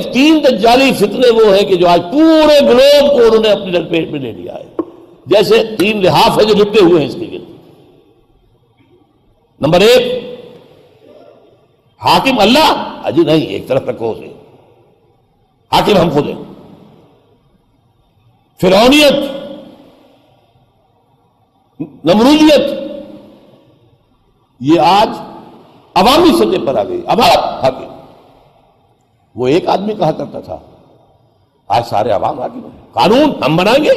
ایک 3 دجالی فتنے وہ ہیں کہ جو آج پورے گلوب کو انہوں نے اپنی لپیٹ میں لے لیا ہے، جیسے 3 لحاف ہیں جو لپٹے ہوئے ہیں اس کے گرد۔ نمبر 1 حاکم اللہ، اجی نہیں، ایک طرف رکھو اسے، حاکم ہم خود ہیں۔ فرعونیت، نمرودیت، یہ آج عوامی سطح پر آ گئی۔ عوام حاکم، وہ ایک آدمی کہا کرتا تھا، آج سارے عوام حاکم ہیں۔ قانون ہم بنائیں گے،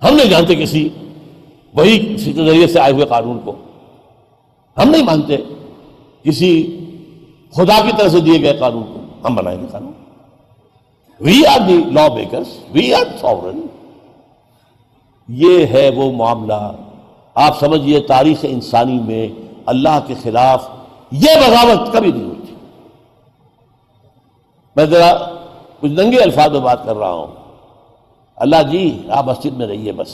ہم نہیں جانتے کسی وہی کے ذریعے سے آئے ہوئے قانون کو، ہم نہیں مانتے کسی خدا کی طرف سے دیے گئے قانون کو، ہم بنائیں گے قانون۔ We are the law makers, we are sovereign. یہ ہے وہ معاملہ، آپ سمجھیے تاریخ انسانی میں اللہ کے خلاف یہ بغاوت کبھی نہیں ہوتی۔ میں ذرا کچھ ننگے الفاظ میں بات کر رہا ہوں، اللہ جی آپ مسجد میں رہیے، بس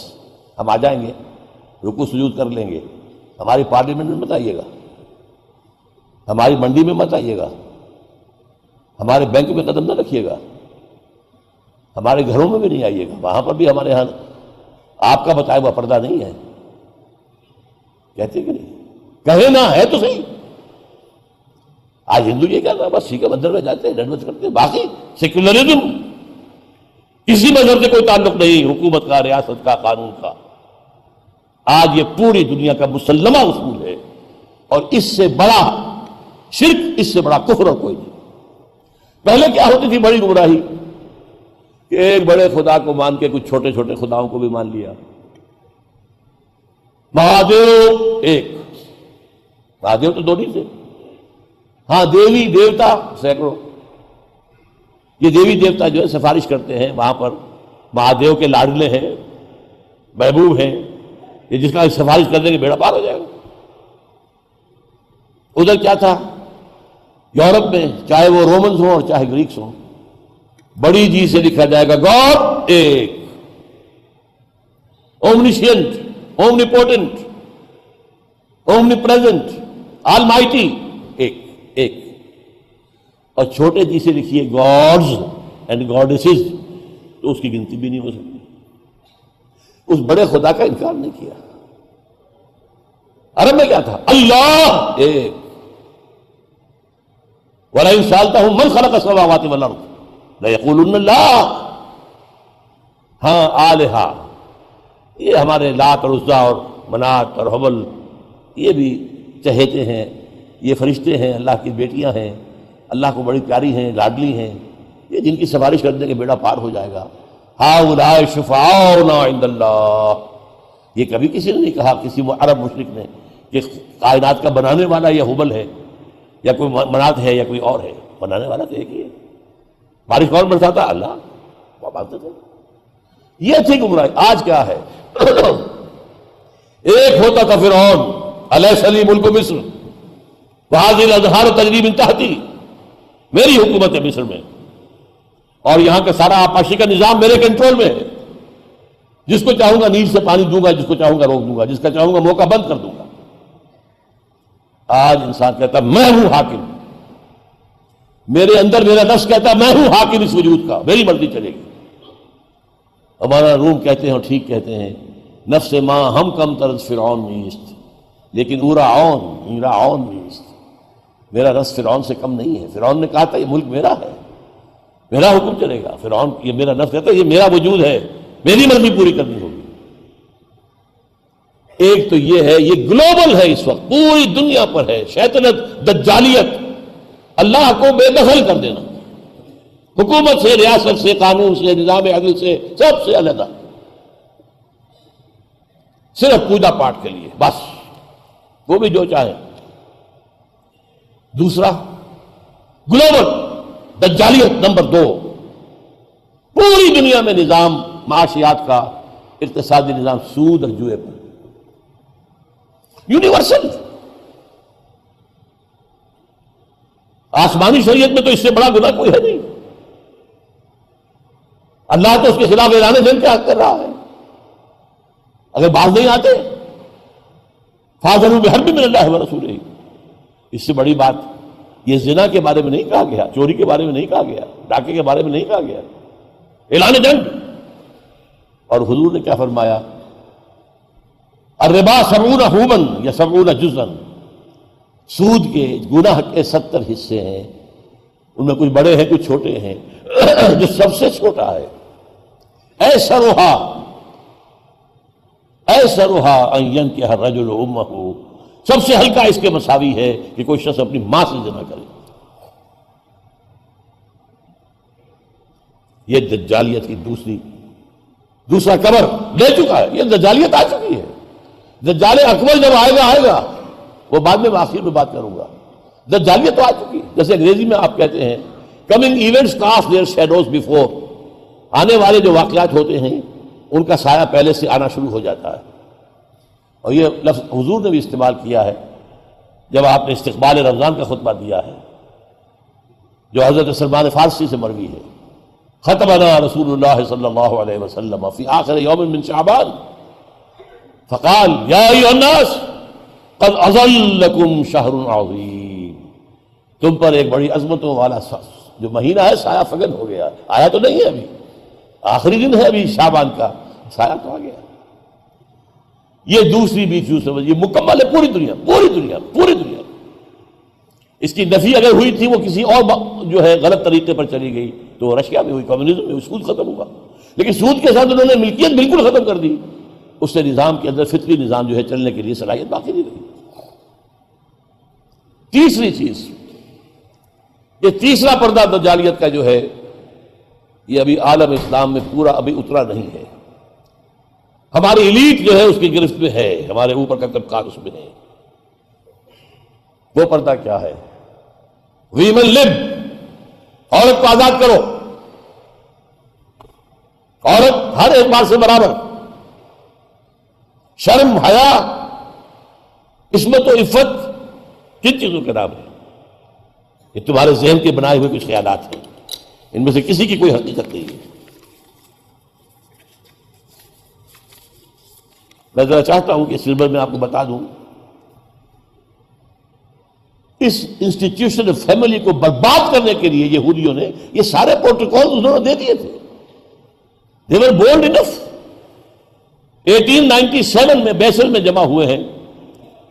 ہم آ جائیں گے، رکوع سجود کر لیں گے، ہماری پارلیمنٹ میں مت آئیے گا، ہماری منڈی میں مت آئیے گا، ہمارے بینک میں قدم نہ رکھیے گا، ہمارے گھروں میں بھی نہیں آئیے گا، وہاں پر بھی ہمارے ہاں آپ کا بتایا ہوا پردہ نہیں ہے، کہتے کہ نہیں؟ کہے نہ ہے تو صحیح۔ آج ہندو یہ کہتا ہے بس ٹھیک ہے، مندر میں جاتے ہیں، ڈنڈوت کرتے ہیں، باقی سیکولرزم کسی مذہب سے کوئی تعلق نہیں، حکومت کا، ریاست کا، قانون کا۔ آج یہ پوری دنیا کا مسلمہ اصول ہے، اور اس سے بڑا شرک، اس سے بڑا کفر اور کوئی نہیں۔ پہلے کیا ہوتی تھی بڑی گمراہی کہ ایک بڑے خدا کو مان کے کچھ چھوٹے چھوٹے خداؤں کو بھی مان لیا۔ مہادیو ایک، مہادیو تو 2 نہیں تھے، ہاں دیوی دیوتا سینکڑوں۔ یہ دیوی دیوتا جو ہے سفارش کرتے ہیں وہاں پر، مہادیو کے لاڈلے ہیں، محبوب ہیں، یہ جس کا سفارش کر دیں گے بیڑا پار ہو جائے گا۔ ادھر کیا تھا یورپ میں، چاہے وہ رومنز ہوں اور چاہے گریکس ہوں، بڑی جی سے لکھا جائے گا گاڈ ایک، اومنیشینٹ، اومنیپوٹنٹ، اومنی پریزنٹ، آل مائٹی، ایک ایک۔ اور چھوٹے جی سے لکھیے گاڈز اینڈ گاڈیسز، تو اس کی گنتی بھی نہیں ہو سکتی۔ اس بڑے خدا کا انکار نہیں کیا۔ عرب میں کیا تھا؟ اللہ ایک۔ وَلَئِن سَأَلْتَهُم مَّنْ خَلَقَ السَّمَاوَاتِ وَالْأَرْضَ لَيَقُولُنَّ اللَّهُ۔ ہاں آلہہ، یہ ہمارے لات اور عزا اور منات اور حبل، یہ بھی چہیتے ہیں، یہ فرشتے ہیں، اللہ کی بیٹیاں ہیں، اللہ کو بڑی پیاری ہیں، لاڈلی ہیں، یہ جن کی سفارش کر دیں کہ بیڑا پار ہو جائے گا۔ ہؤلاء شفعاؤنا عند اللہ۔ یہ کبھی کسی نے نہیں کہا، کسی عرب مشرک نے، کہ کائنات کا بنانے والا یہ حبل ہے یا کوئی منات ہے یا کوئی اور ہے۔ بنانے والا تو ایک ہی ہے۔ بارش کون برساتا؟ اللہ، وہ مانتے تھے۔ یہ تھی گمراہی۔ آج کیا ہے؟ ایک ہوتا تھا فرعون، الیس لی ملک مصر وہذہ الانہار تجری من تحتی، میری حکومت ہے مصر میں، اور یہاں کا سارا آبپاشی کا نظام میرے کنٹرول میں ہے، جس کو چاہوں گا نیل سے پانی دوں گا، جس کو چاہوں گا روک دوں گا، جس کا چاہوں گا موقع بند کر دوں گا۔ آج انسان کہتا ہے میں ہوں حاکم، میرے اندر میرا نفس کہتا ہے میں ہوں حاکم اس وجود کا، میری مرضی چلے گی۔ ہمارا روم کہتے ہیں اور ٹھیک کہتے ہیں، نفس ماں ہم کم طرز فرعون نیست لیکن اورعون نیست، میرا نفس فرعون سے کم نہیں ہے۔ فرعون نے کہا تھا یہ ملک میرا ہے، میرا حکم چلے گا۔ فرعون یہ میرا نفس کہتا ہے یہ میرا وجود ہے، میری مرضی پوری کرنی ہوگی۔ ایک تو یہ ہے، یہ گلوبل ہے، اس وقت پوری دنیا پر ہے شیطنت، دجالیت، اللہ کو بے دخل کر دینا، حکومت سے، ریاست سے، قانون سے، نظام عدل سے، سب سے علیحدہ، صرف پوجا پاٹ کے لیے بس، وہ بھی جو چاہے۔ دوسرا گلوبل دجالیت، نمبر 2، پوری دنیا میں نظام معاشیات کا، اقتصادی نظام سود اور جوئے پر، یونیورسل۔ آسمانی شریعت میں تو اس سے بڑا گناہ کوئی ہے نہیں، اللہ تو اس کے خلاف اعلان جنگ کیا کر رہا ہے۔ اگر باز نہیں آتے فَاذَنُوا بِحَرْبٍ مِّنَ اللَّهِ وَرَسُولِهِ، اس سے بڑی بات یہ زنا کے بارے میں نہیں کہا گیا، چوری کے بارے میں نہیں کہا گیا، ڈاکے کے بارے میں نہیں کہا گیا، اعلان جنگ۔ اور حضور نے کیا فرمایا؟ الربا 70 حوبا یا 70 جزءا، سود کے گناہ کے 70 حصے ہیں، ان میں کچھ بڑے ہیں کچھ چھوٹے ہیں، جو سب سے چھوٹا ہے ایسرھا ان ينكح الرجل امه، سب سے ہلکا اس کے مساوی ہے کہ کوئی شخص اپنی ماں سے زنا کرے۔ یہ دجالیت کی دوسرا کبر لے چکا ہے، یہ دجالیت آ چکی ہے۔ دجال اکبر جب آئے گا وہ بعد میں آخر میں بات کروں گا۔ دجالیت تو آ چکی ہے، جیسے انگریزی میں آپ کہتے ہیں coming events cast their shadows before, آنے والے جو واقعات ہوتے ہیں ان کا سایہ پہلے سے آنا شروع ہو جاتا ہے۔ اور یہ لفظ حضور نے بھی استعمال کیا ہے جب آپ نے استقبال رمضان کا خطبہ دیا ہے، جو حضرت سلمان فارسی سے مروی ہے۔ خطبنا رسول اللہ صلی اللہ علیہ وسلم فی آخر یوم من شعبان فقال یا ایھا الناس قد اظلکم شہر عظیم، تم پر ایک بڑی عظمتوں والا جو مہینہ ہے سایہ فگن ہو گیا۔ آیا تو نہیں ہے ابھی، آخری دن ہے ابھی شعبان کا، سایہ تو آ گیا۔ یہ دوسری بھی چیز سمجھ، یہ مکمل ہے پوری دنیا۔ اس کی نفی اگر ہوئی تھی وہ کسی اور جو ہے غلط طریقے پر چلی گئی تو رشیا میں ہوئی، کمیونزم میں ہوئی، سود ختم ہوا، لیکن سود کے ساتھ انہوں نے ملکیت بالکل ختم کر دی، اس سے نظام کے اندر فطری نظام جو ہے چلنے کے لیے صلاحیت باقی نہیں رہی۔ تیسری چیز، یہ تیسرا پردہ دجالیت کا جو ہے یہ ابھی عالم اسلام میں پورا ابھی اترا نہیں ہے، ہماری ایلیٹ جو ہے اس کی گرفت میں ہے، ہمارے اوپر کا طبقات اس میں ہے۔ وہ پردہ کیا ہے؟ ویمن لب، عورت کو آزاد کرو، عورت ہر اعتبار سے برابر، شرم، حیا، عصمت و عفت کن چیزوں کا نام ہے؟ یہ تمہارے ذہن کے بنائے ہوئے کچھ خیالات ہیں، ان میں سے کسی کی کوئی حقیقت نہیں ہے۔ میں ذرا چاہتا ہوں کہ سلبر میں آپ کو بتا دوں، اس انسٹیٹیوشن فیملی کو برباد کرنے کے لیے یہودیوں نے یہ سارے پروٹوکول انہوں نے دے دیے تھے۔ they were bold enough۔ 1897 میں بیسل میں جمع ہوئے ہیں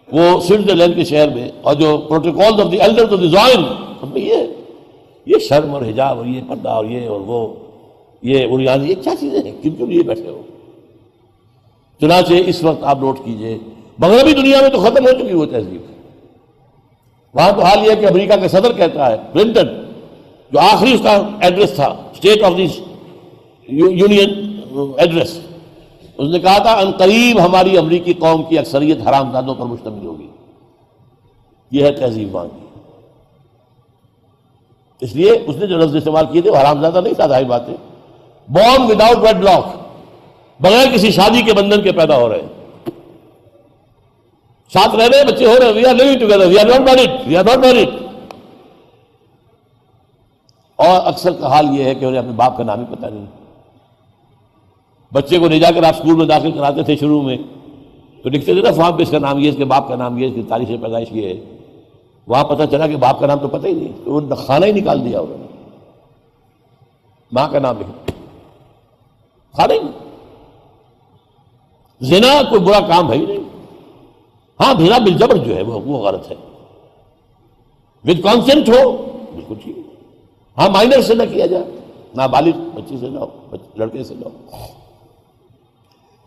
وہ سوئٹزرلینڈ کے شہر میں، اور جو protocol of the elders of the Zion, یہ شرم اور حجاب اور یہ پردہ اور یہ اور وہ یہ اریانی، یہ کیا چیزیں ہیں؟ کن کیوں لیے بیٹھے ہو؟ چنانچہ اس وقت آپ نوٹ کیجئے مغربی دنیا میں تو ختم ہو چکی وہ تہذیب، وہاں تو حال یہ ہے کہ امریکہ کا صدر کہتا ہے، کلنٹن، جو آخری اس کا ایڈریس تھا، state of the union address, اس نے کہا تھا ان قریب ہماری امریکی قوم کی اکثریت حرامزادوں پر مشتمل ہوگی۔ یہ ہے تہذیب وہاں کی۔ اس لیے اس نے جو لفظ استعمال کیے تھے وہ حرامزادہ نہیں تھا، ظاہر بات ہے، بورن وداؤٹ ویڈ لاک، بغیر کسی شادی کے بندھن کے پیدا ہو رہے ہیں، ساتھ رہ رہے ہیں، بچے ہو رہے ہیں، we are living together, we are not married. اور اکثر کا حال یہ ہے کہ انہیں اپنے باپ کا نام ہی پتہ نہیں۔ بچے کو لے جا کر آپ اسکول میں داخل کراتے تھے شروع میں تو لکھتے تھے نا فارم پہ اس کا نام یہ، اس کے باپ کا نام یہ، اس کی تاریخ پیدائش یہ ہے، وہاں پتہ چلا کہ باپ کا نام تو پتہ ہی نہیں، تو وہ خانہ ہی نکال دیا انہوں نے، ماں کا نام لکھا، خانہ ہی نہیں۔ زنا کوئی برا کام ہے ہی نہیں، ہاں بھینا بالجبر جو ہے وہ غلط ہے، ود کانسنٹ ہو بالکل ٹھیک ہے، ہاں مائنر سے نہ کیا جائے، نابالغ بچی سے نہ ہو، لڑکے سے نہ ہو۔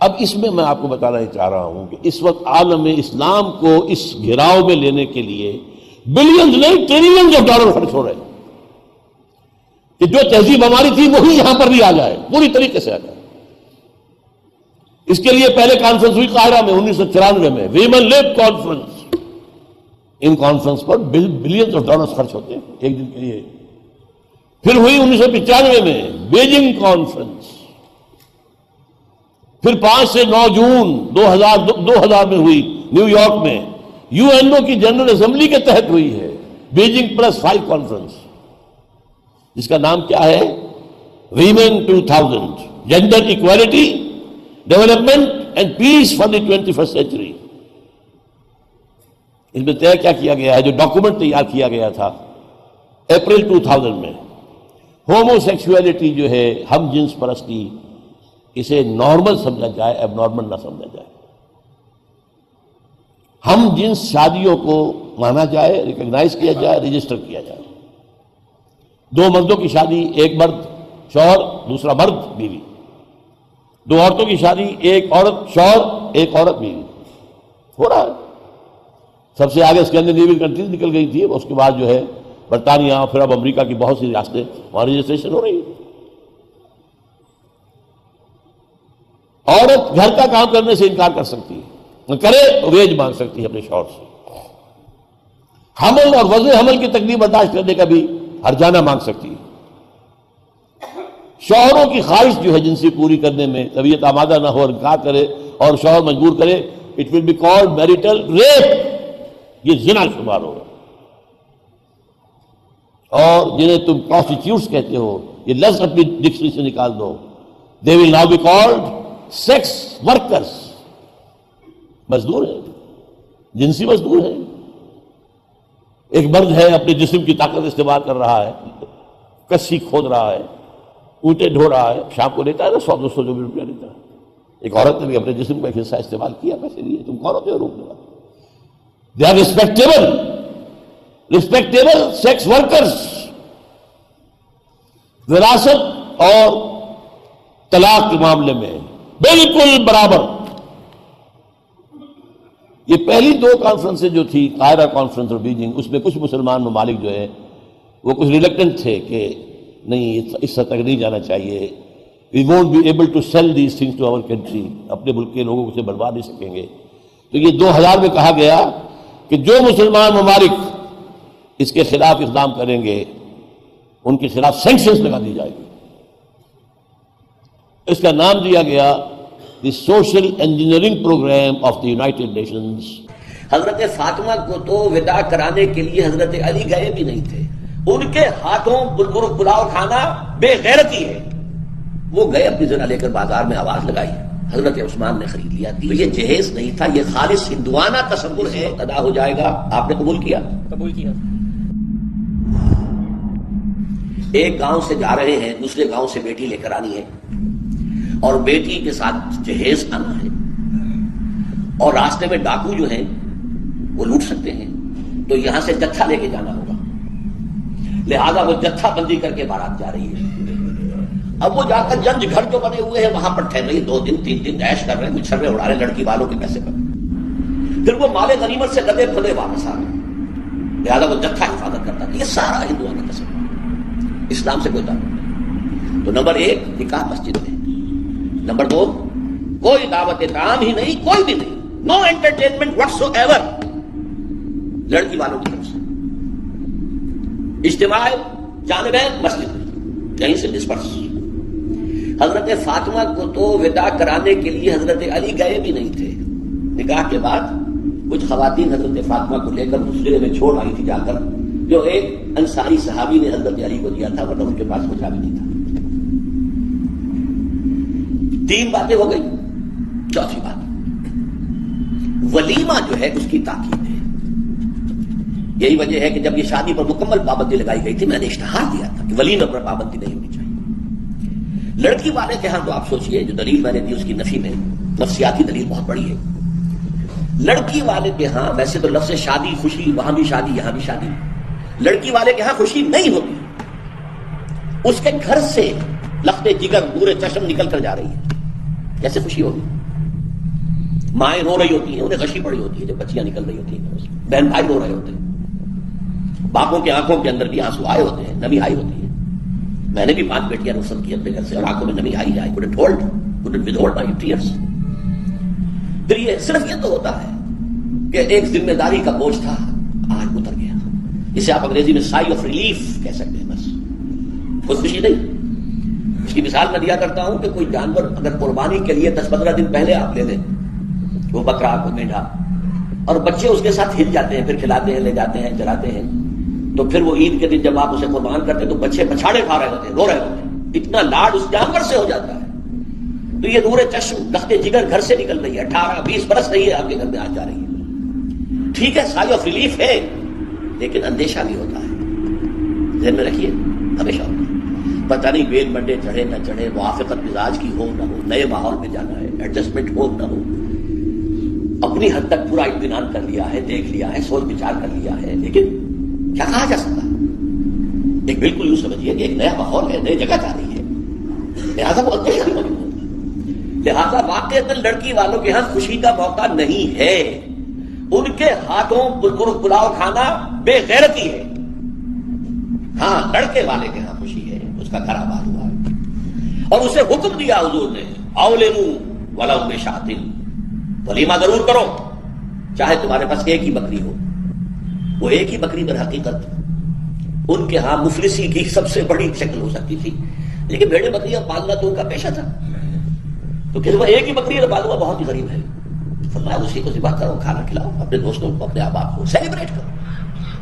اب اس میں آپ کو بتانا چاہ رہا ہوں کہ اس وقت عالم اسلام کو اس گھیراؤ میں لینے کے لیے بلینز نہیں ٹریلینز آف ڈالر خرچ ہو رہے ہیں کہ جو تہذیب ہماری تھی وہی یہاں پر بھی آ جائے، پوری طریقے سے آ جائے۔ اس کے لیے پہلے کانفرنس ہوئی قاہرہ میں 1994 میں، women lab conference, in conference per billions of dollars خرچ ہوتے ہیں ایک دن کے لیے۔ پھر ہوئی 1995 میں بیجنگ کانفرنس، پھر 5 سے 9 جون 2000 میں ہوئی نیو یارک میں، یو این او کی جنرل اسمبلی کے تحت ہوئی ہے بیجنگ +5 کانفرنس، جس کا نام کیا ہے؟ Women 2000، gender equality, development and peace for the 21st century. اس میں طے کیا کیا گیا ہے؟ جو ڈاکومنٹ تیار کیا گیا تھا اپریل 2000 میں ہومو سیکسولیٹی جو ہے، ہم جنس پرستی، اسے نارمل سمجھا جائے، اب نارمل نہ سمجھا جائے. ہم جنس شادیوں کو مانا جائے، ریکگنائز کیا جائے، رجسٹر کیا جائے. دو مردوں کی شادی، ایک مرد شوہر، دوسرا مرد بیوی. دو عورتوں کی شادی، ایک عورت شوہر، ایک عورت بیوی. ہو رہا ہے. سب سے آگے اسکینڈینیوین کنٹریز نکل گئی تھی، اس کے بعد جو ہے برطانیہ، پھر اب امریکہ کی بہت سی ریاستیں وہاں رجسٹریشن ہو رہی ہے. عورت گھر کا کام کرنے سے انکار کر سکتی ہے، کرے تو ویج مانگ سکتی ہے اپنے شوہر سے. حمل اور وضع حمل کی تکلیف برداشت کرنے کا بھی ہرجانہ مانگ سکتی ہے. شوہروں کی خواہش جو ہے جنسی پوری کرنے میں طبیعت آمادہ نہ ہو اور انکار کرے اور شوہر مجبور کرے، it will be called marital rape. یہ زنا شمار ہوگا. اور جنہیں تم پروسٹیٹیوٹس کہتے ہو، یہ لفظ اپنی ڈکشنری سے نکال دو. They will now be called sex workers. مزدور ہے، جنسی مزدور ہے. ایک مرد ہے، اپنے جسم کی طاقت استعمال کر رہا ہے، کسی کھود رہا ہے، اونٹیں ڈھو رہا ہے، شام کو لیتا ہے نا 100-200 جو بھی روپیہ لیتا ہے. ایک عورت نے بھی اپنے جسم کا ایک حصہ استعمال کیا پیسے لیے. تم کون ہوتے ہو روکنے والے؟ They are respectable sex workers. وراثت اور طلاق کے معاملے میں بالکل برابر. یہ پہلی دو کانفرنسیں جو تھی، قاہرہ کانفرنس اور بیجنگ، اس میں کچھ مسلمان ممالک جو ہے وہ کچھ ریلیکٹنٹ تھے کہ نہیں، اس حد تک نہیں جانا چاہیے. We won't be able to sell these things to our country. اپنے ملک کے لوگوں کو اسے بڑھوا نہیں سکیں گے. تو یہ 2000 میں کہا گیا کہ جو مسلمان ممالک اس کے خلاف اقدام کریں گے ان کے خلاف سینکشنز لگا دی جائے گی. اس کا نام دیا گیا the social engineering program of the United Nations. حضرت فاطمہ کو تو وداع کرانے کے لیے حضرت علی گئے بھی نہیں تھے. ان کے ہاتھوں بلبل پلاؤ کھانا بے غیرتی ہے. وہ گئے اپنی ذرا لے کر بازار میں آواز لگائی، حضرت عثمان نے خرید لیا. یہ جہیز نہیں تھا، یہ خالص ہندوانہ تصور ہے. ادا ہو جائے گا. آپ نے قبول کیا؟ قبول کیا. ایک گاؤں سے جا رہے ہیں، دوسرے گاؤں سے بیٹی لے کر آنی ہے اور بیٹی کے ساتھ جہیز آنا ہے، اور راستے میں ڈاکو جو ہیں وہ لوٹ سکتے ہیں، تو یہاں سے جتھا لے کے جانا ہوگا. لہذا وہ جتھا بندی کر کے بارات جا رہی ہے. اب وہ جا کر جنج گھر جو بنے ہوئے ہیں وہاں پر ٹھہر رہی ہے. 2 دن 3 دن عیش کر رہے ہیں، کچھ چھرے اڑا رہے لڑکی والوں کے پیسے پر. پھر وہ مال غنیمت سے گدے پھدے واپس آ گئے. لہٰذا وہ جتھا حفاظت کرتا تھا. یہ سارا ہندوانہ تصور، اسلام سے کوئی تعلق نہیں. تو نمبر 1 نکاح مسجد میں. نمبر 2 کوئی دعوت طعام ہی نہیں، کوئی بھی نہیں، نو انٹرٹینمنٹ واٹس ایور لڑکی والوں کی طرف سے. اجتماع جانبین مسجد میں، کہیں سے ڈسپرس. حضرت فاطمہ کو تو وداع کرانے کے لیے حضرت علی گئے بھی نہیں تھے. نکاح کے بعد کچھ خواتین حضرت فاطمہ کو لے کر دوسرے میں چھوڑ آئی تھی جا کر، جو ایک انصاری صحابی نے حضرت علی کو دیا تھا، ورنہ ان کے پاس کچھ بھی نہیں تھا. 3 باتیں ہو گئی. چوتھی بات ولیمہ جو ہے اس کی تاکید ہے. یہی وجہ ہے کہ جب یہ شادی پر مکمل پابندی لگائی گئی تھی، میں نے اشتہار دیا تھا کہ ولیمہ پر پابندی نہیں ہونی چاہیے. لڑکی والے کے ہاں تو آپ سوچئے، جو دلیل میں نے دی اس کی نفی میں نفسیاتی دلیل بہت بڑی ہے. لڑکی والے کے ہاں ویسے تو لفظ شادی، خوشی، وہاں بھی شادی یہاں بھی شادی. لڑکی والے کے ہاں خوشی نہیں ہوتی. اس کے گھر سے لخت جگر نور چشم نکل کر جا رہی ہے، کیسے خوشی ہوگی؟ مائیں رو رہی ہوتی ہیں، انہیں غشی پڑی ہوتی ہے جب بچیاں نکل رہی ہوتی ہیں. بہن بھائی رو رہے ہوتے ہیں، باپوں کی آنکھوں کے اندر بھی آنسو آئے ہوتے ہیں، نمی آئی ہوتی ہے. میں نے بھی 5 بیٹیاں رخصت کی اپنے گھر سے اور آنکھوں میں نمی آئی جائے. couldn't withhold my tears. پھر یہ صرف یہ تو ہوتا ہے کہ ایک ذمہ داری کا بوجھ تھا، آج اتر گیا. اسے آپ انگریزی میں سائی آف ریلیف کہہ سکتے ہیں. بس کوئی خوشی نہیں. اس کی مثال میں دیا کرتا ہوں کہ کوئی جانور اگر قربانی کے لیے 10-15 دن پہلے آپ لے لیں، وہ بکرا کو مینڈھا، اور بچے اس کے ساتھ ہل جاتے ہیں، پھر کھلاتے ہیں، لے جاتے ہیں، چلاتے ہیں، تو پھر وہ عید کے دن جب آپ اسے قربان کرتے ہیں تو بچے پچھاڑے کھا رہے ہوتے ہیں، رو رہے ہوتے ہیں. اتنا لاڈ اس جانور سے ہو جاتا ہے. تو یہ نور چشم لخت جگر گھر سے نکل رہی ہے، 18-20 برس رہی ہے آپ کے گھر میں آ جا رہی ہے. ٹھیک ہے، سائی آف ریلیف ہے، لیکن اندیشہ بھی ہوتا ہے. ذہن میں رکھیے ہمیشہ ہوتا ہے. پتہ نہیں بیل منڈے چڑھے نہ چڑھے، موافقت مزاج کی ہو نہ ہو، نئے ماحول میں جانا ہے، ایڈجسٹمنٹ ہو نہ ہو، اپنی حد تک پورا اطمینان کر لیا ہے، دیکھ لیا ہے، سوچ بچار کر لیا ہے، لیکن کیا کہا جا سکتا ہے؟ ایک بالکل یوں سمجھیے کہ ایک نیا ماحول ہے، نئی جگہ جا رہی ہے، لہٰذا وہ اندر ہی موجود ہوتا. لہٰذا واقعتاً لڑکی والوں کے ہاں خوشی کا موقع نہیں ہے. ان کے ہاتھوں پلاؤ کھانا بے غیرتی ہے. ہاں لڑکے والے کے ہاں خوشی ہے، اس کا گھر آباد ہوا ہے، اور اسے حکم دیا حضور نے اولنو ولو بشاۃ، ولیمہ ضرور کرو چاہے تمہارے پاس ایک ہی بکری ہو. وہ ایک ہی بکری در حقیقت ان کے ہاں مفلسی کی سب سے بڑی شکل ہو سکتی تھی، لیکن بھیڑیں بکریاں پالنا تو ان کا پیشہ تھا. تو کہ وہ ایک ہی بکری پالنا بہت ہی غریب ہے، فرمایا اسی کو ذبح کرو، کھانا کھلاؤ اپنے دوستوں کو، اپنے احباب کو، سیلیبریٹ کرو.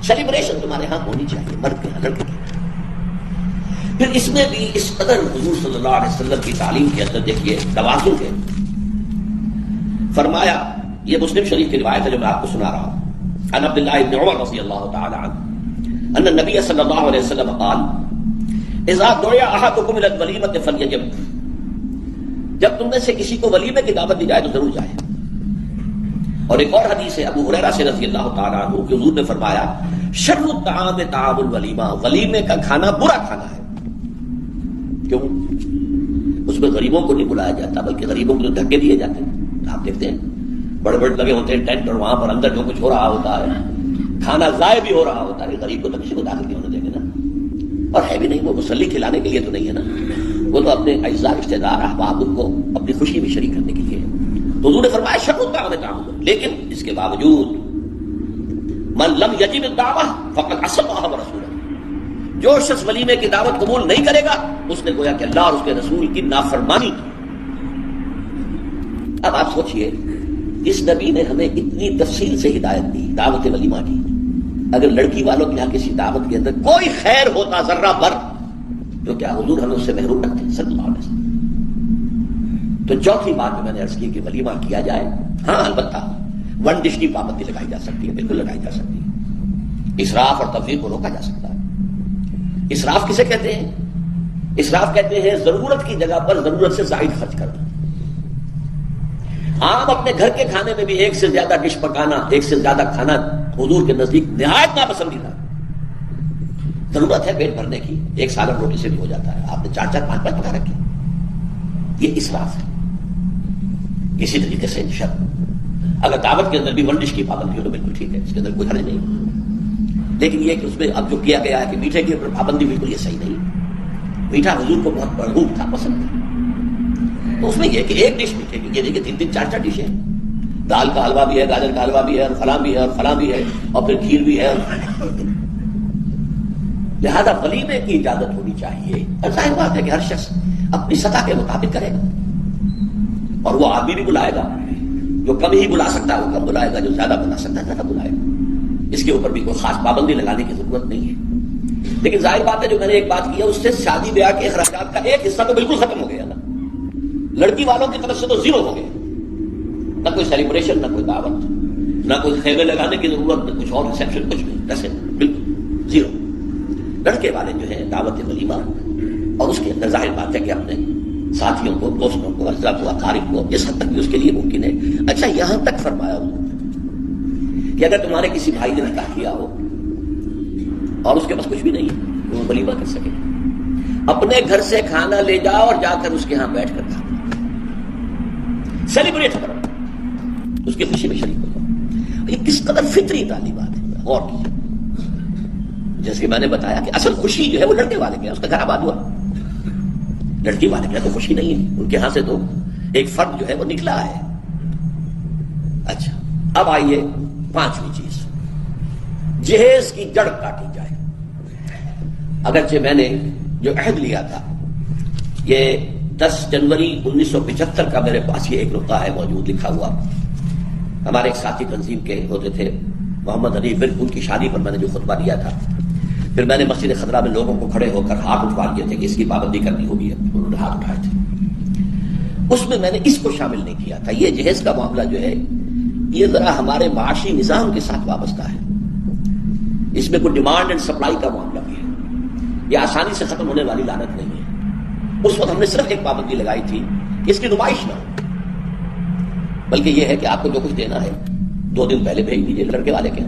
سیلیبریشن تمہارے ہاں ہونی چاہیے، مرد کے ہاں، لڑکے کے ہاں. پھر اس میں بھی اس قدر حضور صلی اللہ علیہ وسلم کی تعلیم کے اندر دیکھیے توازن ہے. فرمایا، یہ مسلم شریف کی روایت ہے جو میں آپ کو سنا رہا ہوں، عن عبد اللہ بن عمر رضی اللہ تعالی عنہ ان النبی صلی اللہ علیہ وسلم قال اذا دعی احدکم الی الولیمۃ فلیجب، جب تم میں سے کسی کو ولیمے کی دعوت دی جائے تو ضرور جائے. اور ایک اور حدیث ہے ابو ہریرہ سے رضی اللہ تعالی عنہ کہ حضور نے فرمایا شر الطعام طعام الولیمہ، ولیمے کا کھانا برا کھانا ہے. کیوں؟ اس میں غریبوں کو نہیں بلایا جاتا، بلکہ غریبوں کو تو دھکے دیے جاتے ہیں. آپ دیکھتے ہیں بڑے بڑے لگے ہوتے ہیں ٹینٹ، اور وہاں پر اندر جو کچھ ہو رہا ہوتا ہے، کھانا ضائع بھی ہو رہا ہوتا ہے، غریب کو تو کسی کو داخل نہیں ہونے دیں گے نا. اور ہے بھی نہیں، وہ مسلی کھلانے کے لیے تو نہیں ہے نا، وہ تو اپنے اعزاء رشتہ دار احباب ان کو اپنی خوشی میں شریک کرنے کے لیے. تو حضور نے فرمایا شر الطعام طعام، لیکن اس کے باوجود من لم یجب الدعوہ فقد عصى الله ورسولہ، جو شخص ولیمے کی دعوت قبول نہیں کرے گا اس نے گویا کہ اللہ اور اس کے رسول کی نافرمانی کی. اب آپ سوچئے اس نبی نے ہمیں اتنی تفصیل سے ہدایت دی دعوت ولیمہ کی، اگر لڑکی والوں کے یہاں کسی دعوت کے اندر کوئی خیر ہوتا ذرہ بھر تو کیا حضور ہمیں اس سے محروم رکھتے صلی اللہ علیہ وسلم؟ تو چوتھی بات جو میں نے عرض کی کہ ولیمہ کیا جائے، ہاں البتہ ون ڈش کی پابندی لگائی جا سکتی ہے، بالکل لگائی جا سکتی ہے. اسراف اور تفریط کو روکا جا سکتا ہے. اسراف کسے کہتے ہیں؟ اسراف کہتے ہیں ضرورت کی جگہ پر ضرورت سے زائد خرچ کرنا. آپ اپنے گھر کے کھانے میں بھی ایک سے زیادہ ڈش پکانا، ایک سے زیادہ کھانا حضور کے نزدیک نہایت ناپسندیدہ. ضرورت ہے پیٹ بھرنے کی، ایک سالن روٹی سے بھی ہو جاتا ہے، آپ نے 4 5 پکا رکھے، یہ اسراف ہے. اسی طریقے سے اگر دعوت کے اندر بھی ون ڈش کی پابندی ہو تو بالکل ٹھیک ہے، اس کے اندر کوئی حرج نہیں. لیکن یہ کہ اس میں اب جو کیا گیا ہے کہ میٹھے کی پابندی، بالکل یہ صحیح نہیں. میٹھا حضور کو بہت محبوب تھا، پسند تھا. تو اس میں یہ کہ ایک ڈش میٹھے کی، یہ دیکھیں 3 4 ڈشیں، دال کا حلوہ بھی ہے، گاجر کا حلوہ بھی ہے، اور فلاں بھی ہے، اور فلاں بھی ہے، اور پھر کھیر بھی ہے. لہذا ولیمے کی اجازت ہونی چاہیے. اور ظاہر بات ہے کہ ہر شخص اپنی سطح کے مطابق کرے گا، اور وہ آدمی بھی بلائے گا، جو کم ہی بلا سکتا ہے وہ کم بلائے گا، جو زیادہ بلا سکتا ہے زیادہ بلائے گا. اس کے اوپر بھی کوئی خاص پابندی لگانے کی ضرورت نہیں ہے. لیکن ظاہر بات ہے جو میں نے ایک بات کی ہے، اس سے شادی بیاہ کے اخراجات کا ایک حصہ تو بالکل ختم ہو گیا نا. لڑکی والوں کی طرف سے تو زیرو ہو گئے، نہ کوئی سیلیبریشن، نہ کوئی دعوت، نہ کوئی خیمے لگانے کی ضرورت، نہ کچھ اور ریسیپشن، کچھ نہیں، ویسے بالکل زیرو. لڑکے والے جو ہیں دعوت ولیمہ، اور اس کے اندر ظاہر بات ہے کہ اپنے ساتھیوں کو، دوستوں کو، اعزاء کو، اقارب کو، اس حد تک بھی اس کے لیے ممکن ہے. اچھا یہاں تک فرمایا کہ اگر تمہارے کسی بھائی نے نکاح کیا ہو اور اس کے پاس کچھ بھی نہیں ہے وہ ولیمہ کر سکے، اپنے گھر سے کھانا لے جاؤ اور جا کر اس کے ہاں بیٹھ کر کھاؤ، سیلیبریٹ کرو، اس کی خوشی میں شریک ہو. یہ کس قدر فطری تعلیمات ہے، غور کیجیے. جیسے کہ میں نے بتایا کہ اصل خوشی جو ہے وہ لڑکے والے کے، اس کا گھر آباد ہوا. لڑکی والے کے تو خوشی نہیں ہے، ان کے ہاں سے تو ایک فرد جو ہے وہ نکلا ہے. اچھا اب آئیے 5ویں چیز، جہیز کی جڑ کاٹی جائے. اگرچہ میں نے جو عہد لیا تھا، یہ 10 جنوری 1975 کا میرے پاس یہ ایک نقطہ ہے موجود لکھا ہوا. ہمارے ایک ساتھی تنظیم کے ہوتے تھے محمد علی ورد، ان کی شادی پر میں نے جو خطبہ دیا تھا، پھر میں نے مسجد خضرا میں لوگوں کو کھڑے ہو کر ہاتھ اٹھوا دیے تھے کہ اس کی پابندی کرنی ہوگی. انہوں نے ہاتھ اٹھائے تھے. اس میں نے اس کو شامل نہیں کیا تھا. یہ جہیز کا معاملہ جو ہے یہ ذرا ہمارے معاشی نظام کے ساتھ وابستہ ہے. اس میں کوئی ڈیمانڈ اینڈ سپلائی کا معاملہ بھی ہے. یہ آسانی سے ختم ہونے والی لعنت نہیں ہے۔ اس وقت ہم نے صرف ایک پابندی لگائی تھی کہ اس کی نمائش نہ ہو، بلکہ یہ ہے کہ آپ کو جو کچھ دینا ہے 2 دن پہلے بھیج دیجیے لڑکے والے کے،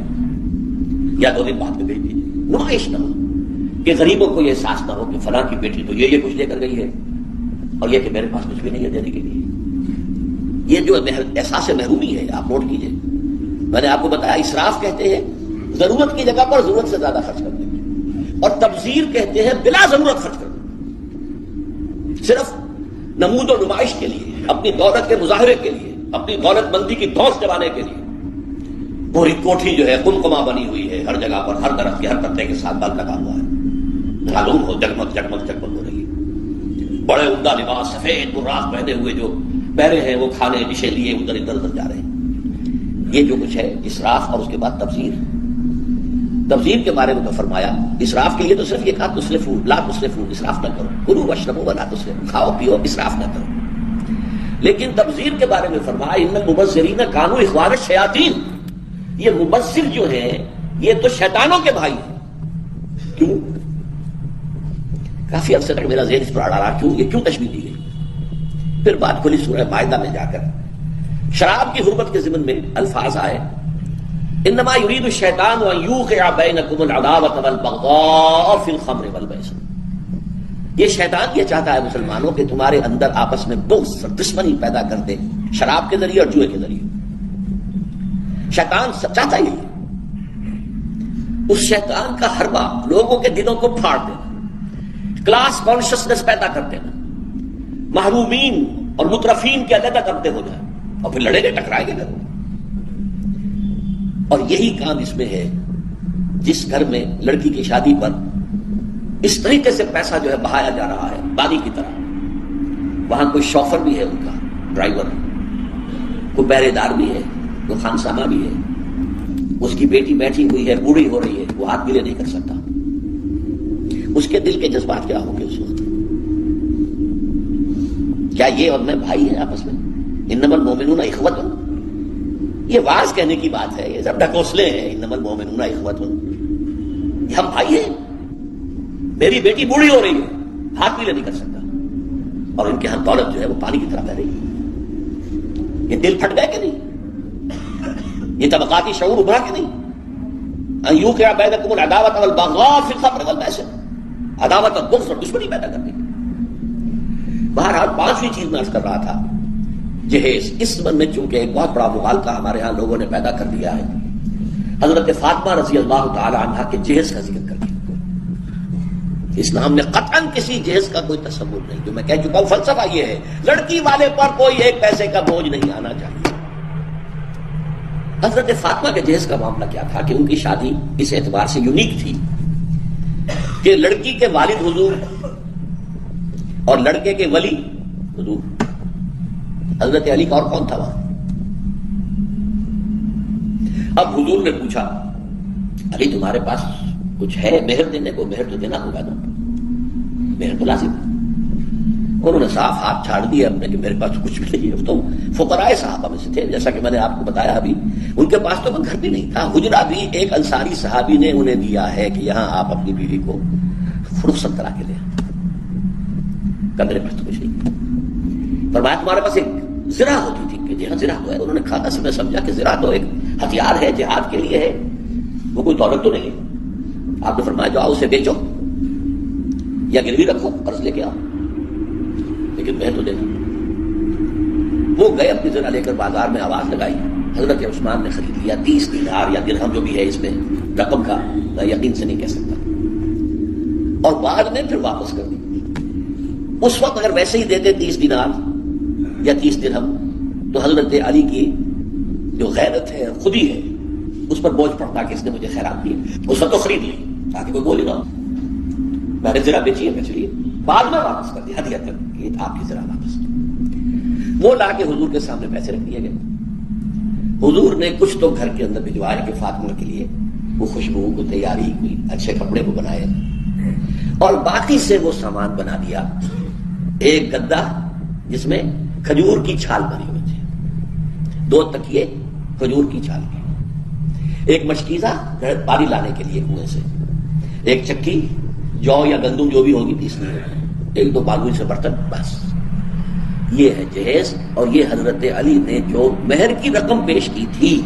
یا 2 دن بعد میں بھیج دیجیے، نمائش نہ ہو کہ غریبوں کو یہ احساس نہ ہو کہ فلاں کی بیٹی تو یہ کچھ لے کر گئی ہے اور یہ کہ میرے پاس کچھ بھی نہیں ہے دینے کے لیے۔ یہ جو احساس محرومی ہے آپ نوٹ کیجئے۔ میں نے آپ کو بتایا اسراف کہتے ہیں ضرورت کی جگہ پر ضرورت سے زیادہ خرچ کرنے کی، اور تبذیر کہتے ہیں بلا ضرورت خرچ کرنے، صرف نمود و نمائش کے لیے، اپنی دولت کے مظاہرے کے لیے، اپنی دولت مندی کی دھوس جمانے کے لیے۔ پوری کوٹھی جو ہے قمقمہ بنی ہوئی ہے، ہر جگہ پر ہر درخت کے ہر پتے کے ساتھ بلب لگا ہوا ہے، معلوم ہو جگمگ جگمگ جگمگ ہو رہی ہے، بڑے عمدہ لباس سفید براق پہنے ہوئے جو پہرے ہیں وہ کھانے ڈشیں لیے ادھر ادھر جا رہے ہیں۔ یہ جو کچھ ہے اسراف، اور اس کے بعد تبذیر کے بارے میں تو فرمایا اسراف کے لیے تو صرف یہ کہا تسرفوا لا تسرفوا، اسراف نہ کرو، کلوا واشربوا ولا تسرفوا، کھاؤ پیو اسراف نہ کرو۔ لیکن تبذیر کے بارے میں فرمایا ان المبذرین کانوا اخوان الشیاطین، یہ مبذر جو ہیں یہ تو شیطانوں کے بھائی ہیں۔ کیوں؟ کافی عرصے تک میرا ذہن اس پر اڑا رہا کیوں تشبیہ دی گئی؟ پھر بات کھلی سورہ مائدہ میں جا کر شراب کی حرمت کے ضمن میں الفاظ آئے انما یرید الشیطان ان یوقع بینکم العداوۃ والبغضاء فی الخمر والمیسر، یہ شیطان یہ چاہتا ہے مسلمانوں کہ تمہارے اندر آپس میں بغض اور دشمنی پیدا کر دے شراب کے ذریعے اور جوئے کے ذریعے۔ شیطان چاہتا ہی ہے اس شیطان کا حربہ لوگوں کے دلوں کو پھاڑ دینا، کلاس کانشسنس پیدا کر دینا، محرومین اور مترفین کے علیحدہ کرتے ہو جائے، اور پھر لڑیں گے ٹکرائیں گے لوگ۔ اور یہی کام اس میں ہے، جس گھر میں لڑکی کی شادی پر اس طریقے سے پیسہ جو ہے بہایا جا رہا ہے پانی کی طرح، وہاں کوئی شوفر بھی ہے، ان کا ڈرائیور، کوئی پہرے دار بھی ہے، کوئی خانسامہ بھی ہے، اس کی بیٹی بیٹھی ہوئی ہے بوڑھی ہو رہی ہے، وہ ہاتھ گلے نہیں کر سکتا، اس کے دل کے جذبات کیا ہوں گے اس وقت؟ کیا یہ اور میں بھائی ہیں آپس میں؟ انما المؤمنون اخوۃ، یہ واز کہنے کی بات ہے، یہ سب ڈھکوسلے ہیں۔ انما المؤمنون اخوۃ، ہم بھائی ہیں، میری بیٹی بوڑھی ہو رہی ہے ہاتھ بھی نہیں کر سکتا، اور ان کے ہاں دولت جو ہے وہ پانی کی طرح بہ رہی ہے۔ یہ دل پھٹ گئے کہ نہیں؟ یہ طبقاتی شعور ابھرا کہ نہیں؟ ان یوقع بینکم العداوۃ والبغضاء فی الخمر والمیسر، عداوت اور بغض اور دشمنی پیدا کر دی۔ بہرحال 5ویں چیز میں عرض کر رہا تھا جہیز، اس زمن میں چونکہ ایک بہت بڑا مغالطہ ہمارے ہاں لوگوں نے پیدا کر دیا ہے، حضرت فاطمہ رضی اللہ تعالی عنہا کے جہیز کا ذکر کر دیا۔ اسلام نے قطعاً کسی جہیز کا کوئی تصور نہیں، جو میں کہہ چکا ہوں فلسفہ یہ ہے لڑکی والے پر کوئی 1 پیسے کا بوجھ نہیں آنا چاہیے۔ حضرت فاطمہ کے جہیز کا معاملہ کیا تھا کہ ان کی شادی اس اعتبار سے یونیک تھی کہ لڑکی کے والد حضور اور لڑکے کے ولی حضور، حضرت علی کا اور کون تھا وہاں؟ اب حضور نے پوچھا علی تمہارے پاس کچھ ہے مہر دینے کو؟ مہر تو دینا ہوگا نا، مہر تو لازم ہے۔ انہوں نے صاف ہاتھ چھاڑ دیے اپنے کہ میرے پاس کچھ بھی نہیں ہے، تو فقراء صحابہ میں سے تھے، جیسا کہ میں نے آپ کو بتایا ابھی، ان کے پاس تو گھر بھی نہیں تھا، حجرہ بھی ایک انصاری صحابی نے انہیں دیا ہے کہ یہاں آپ اپنی بیوی کو رخصت کرا کے لیں، کہ میرے پاس تو کچھ نہیں۔ فرمایا تمہارے پاس ایک زرہ ہوتی تھی کہ جی ہاں زرہ تو ہے۔ انہوں نے کہا تھا، میں سمجھا کہ زرہ تو ایک ہتھیار ہے، جہاد کے لیے ہے، وہ کوئی دولت تو نہیں ہے۔ آپ نے فرمایا جاؤ اسے بیچو یا گروی رکھو، قرض لے کے آؤ، لیکن میں تو دینا۔ وہ گئے اپنی زرہ لے کر بازار میں آواز لگائی، حضرت عثمان نے خرید لیا 30 دینار یا درہم جو بھی ہے، اس میں رقم کا میں یقین سے نہیں کہہ سکتا، اور بعد میں پھر واپس کر دی۔ اس وقت اگر ویسے ہی دیتے 30 دینار یا 30 درہم تو حضرت علی کی جو غیرت ہے خودی ہے اس پر بوجھ پڑتا کہ اس نے مجھے خیرات دی، اس وقت تو خرید لی تاکہ کوئی بولے نہ، میں نے زرہ بیچی ہے بیچ لی، بعد میں واپس کر دی ہدیہ کر دی، آپ کی زرہ واپس۔ وہ لا کے حضور کے سامنے پیسے رکھ دیے گئے۔ حضور نے کچھ تو گھر کے اندر بھجوائے کہ فاطمہ کے لیے وہ خوشبو کو تیاری، کوئی اچھے کپڑے کو بنائے، اور باقی سے وہ سامان بنا دیا۔ ایک گدا جس میں کھجور کی چھال بنی ہوئی تھی، 2 تکیے کھجور کی چھال کے، ایک مشکیزہ پانی لانے کے لیے کنویں سے، ایک چکی جو یا گندم جو بھی ہوگی پیسنی ہے، ایک دو بالوئی سے برتن، بس یہ ہے جہیز. اور یہ حضرت علی نے جو مہر کی رقم پیش کی تھی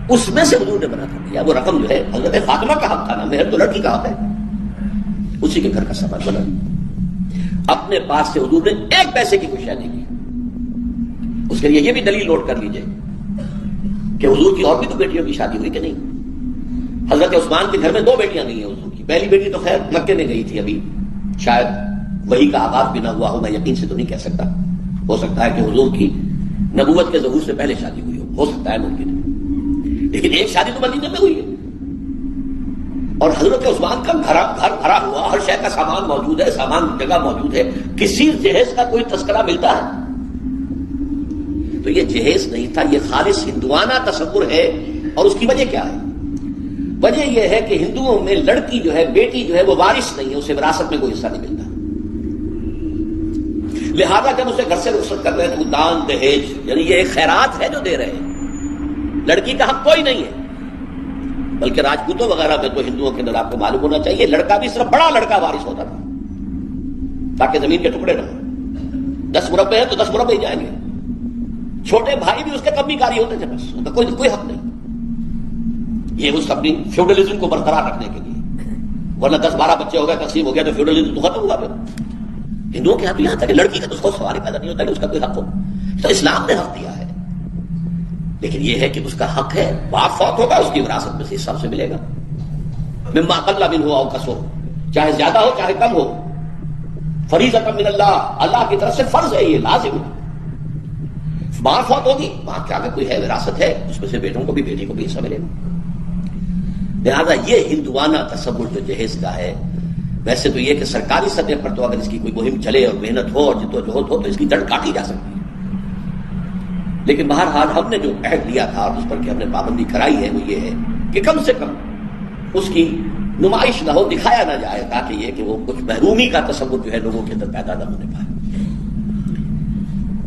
اس میں سے حضور نے بنا کر دیا. وہ رقم جو ہے حضرت فاطمہ کا حق تھا نا، مہر تو لڑکی کا حق ہے، اسی کے گھر کا سامان بنا. اپنے پاس سے حضور نے ایک پیسے کی کوئی شے نہیں کی. اس کے لیے یہ بھی دلیل نوٹ کر لیجئے کہ حضور کی اور بھی تو بیٹیوں کی شادی ہوئی کہ نہیں. حضرت عثمان کے گھر میں 2 بیٹیاں نہیں ہیں حضور کی. پہلی بیٹی تو خیر مکے میں گئی تھی، ابھی شاید وحی کا آغاز بھی نہ ہوا ہو، میں یقین سے تو نہیں کہہ سکتا. ہو سکتا ہے کہ حضور کی نبوت کے ظہور سے پہلے شادی ہوئی ہو سکتا ہے، ممکن ہے. لیکن ایک شادی تو مدینے میں ہوئی ہے، اور حضرت عثمان کا گھر بھرا ہوا، ہر شے کا سامان موجود ہے، سامان جگہ موجود ہے. کسی جہیز کا کوئی تذکرہ ملتا ہے؟ تو یہ جہیز نہیں تھا، یہ خالص ہندوانہ تصور ہے. اور اس کی وجہ کیا ہے؟ وجہ یہ ہے کہ ہندوؤں میں لڑکی جو ہے، بیٹی جو ہے، وہ وارث نہیں ہے، اسے وراثت میں کوئی حصہ نہیں ملتا. لہذا جب اسے گھر سے رخصت کر رہے ہیں تو دان دہیج، یعنی یہ ایک خیرات ہے جو دے رہے ہیں. لڑکی کا حق کوئی نہیں ہے. بلکہ راجپوتوں وغیرہ میں تو ہندوؤں کے اندر آپ کو معلوم ہونا چاہیے، لڑکا بھی صرف بڑا لڑکا وارث ہوتا تھا تاکہ زمین کے ٹکڑے نہ ہوں. 10 مربع ہے تو 10 مربع ہی جائیں گے. چھوٹے بھائی بھی اس کے کم ہی کاری ہوتے تھے، بس ان کا کوئی حق نہیں. یہ اس اپنی فیوڈلزم کو برقرار رکھنے کے لیے، ورنہ 10-12 بچے ہو گئے، تقسیم ہو گیا تو فیوڈلزم تو ختم ہوا. پھر ہندوؤں کے ہاں تو یہاں تھا کہ لڑکی کا تو اس کو سوال پیدا نہیں ہوتا کہ اس کا کوئی حق ہو. تو اسلام نے حق دیا ہے، لیکن یہ ہے کہ اس کا حق ہے. باپ فوت ہوگا، اس کی وراثت میں سے حصہ سے ملے گا. مما قل منہ او کثر، چاہے زیادہ ہو چاہے کم ہو. فریضۃ من اللہ، اللہ کی طرف سے فرض ہے، یہ لازم ہے. ماں فوت ہوگی، ماں کیا کہ کوئی ہے، وراثت ہے، اس میں سے بیٹوں کو بھی بیٹی کو بھی حصہ ملے گا. لہٰذا یہ ہندوانہ تصور جو جہیز کا ہے. ویسے تو یہ کہ سرکاری سطح پر تو اگر اس کی کوئی مہم چلے اور محنت ہو اور جدوجہد ہو تو اس کی جڑ کاٹی جا سکتی ہے. لیکن بہرحال ہم نے جو عہد لیا تھا اور اس پر کہ ہم نے پابندی کرائی ہے وہ یہ ہے کہ کم سے کم اس کی نمائش نہ ہو، دکھایا نہ جائے، تاکہ یہ کہ وہ کچھ محرومی کا تصور جو ہے لوگوں کے اندر پیدا نہ ہونے پائے.